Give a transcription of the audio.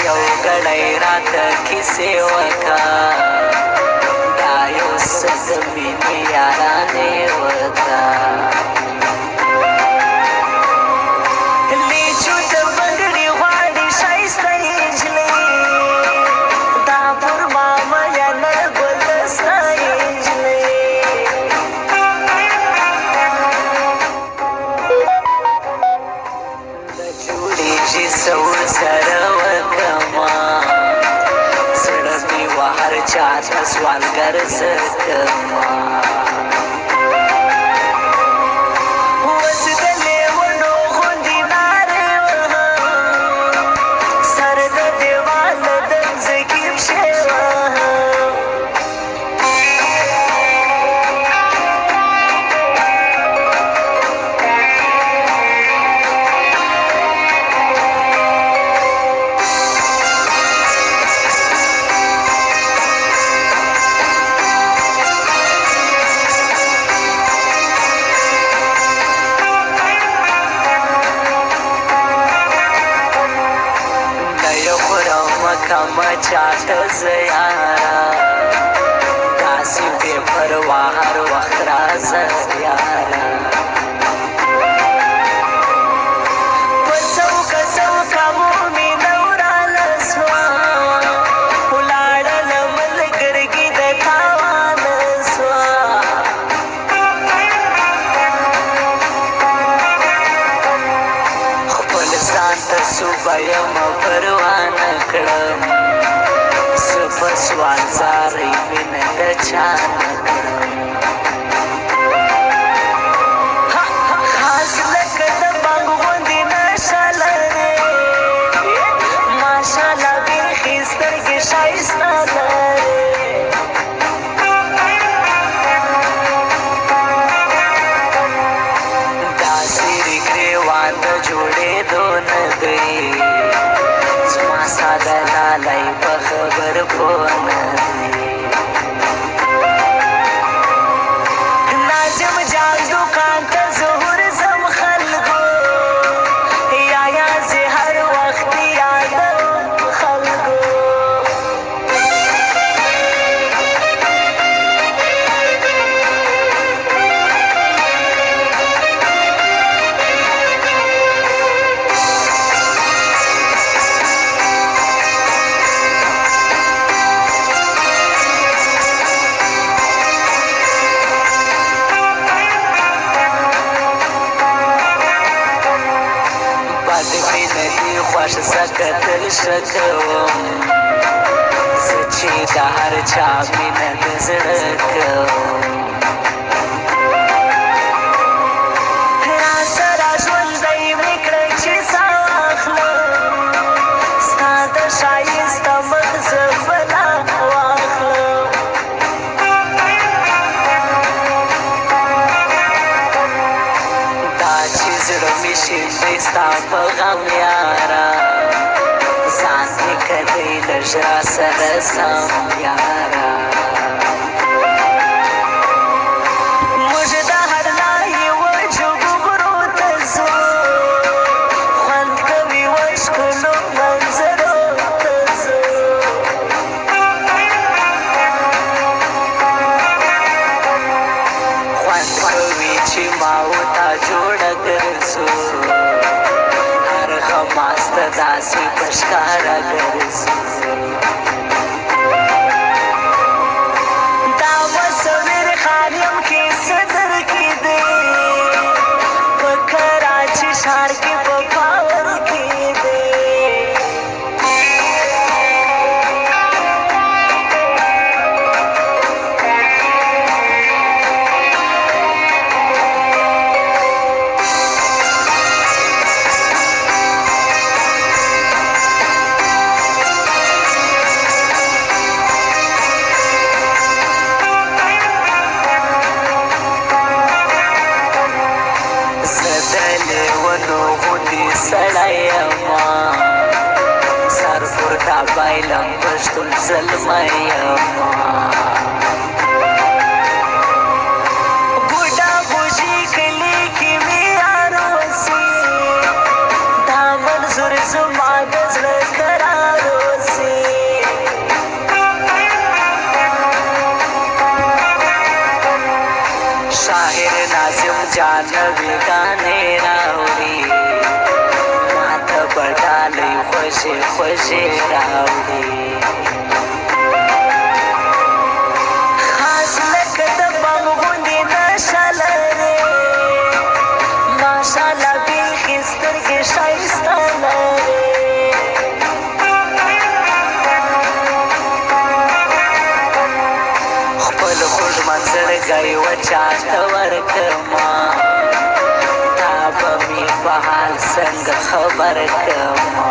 یو ګړی راته کیسې وکړه دا یو څه د مینې یارانې وکړه لیچو د بنګړي غواړي ښایسته نجلۍ دا پر ما مینه ګلدسته نجلۍ نه جوړېږي څه ورسره وکړمه زړه مې وه هر چاته سوالګر زه کړمه کما چاته زه یاره داسې بې پروا هر وخت راځه یاره په څوکه څوکه مو مینه وراله سوه ولاړه له ملګرګي د تاوانه سوه خپل ځان ته صوبه یمه پروا نه کړم زه په سوال زارۍ مینه د چا نه کړم خاص لکه د بنګ غوندې نشه لرې ماشاءالله بیخي سترګې ښایسته لرې داسې ګریوان د جوړېدو نه دی زما ساده لالی په خبر پوه نه دی ناظم جان دوکان ته ظهور زم خلکو یا زه هر وخت یادوم خلکو خوښ زه کتل ښه کوم زه چې د هر چا مینه د زړه کوم راسره ژوندی مې کړه چې ساه واخلم ستا د ښایسته مخ زه بلا واخلم دا چې زړه مې شیندی ستا په غم یاره ځان مې کدی لږ راسره سم یاره موږ د هر لایې وچو غرو ته ځو خوند کوي وښکلو منظرو ته ځو خوند کوي چې ما و تا جوړه ګرځو ماسته داسې په ښکاره ګرځو دا مصور خان یم کې څه درکې دی په کراچي ښار کې په پاور کې دی سړی یمه سر پورته بایلم پښتون زلمی یمه بوډا بوژي کلي کې مې یار اوسي دا منظور زما د زړه قرار جانبي ګانې راوړي ماته به ډالۍ خوږې خوږې راوړي خاص لکه د بم غوندې نشه لرې ماشاءالله بیخي سترګې ښایسته لرې خپل خوږ منظرګی وچاته ورکړما تا به مې په حال څنګه خبر کړما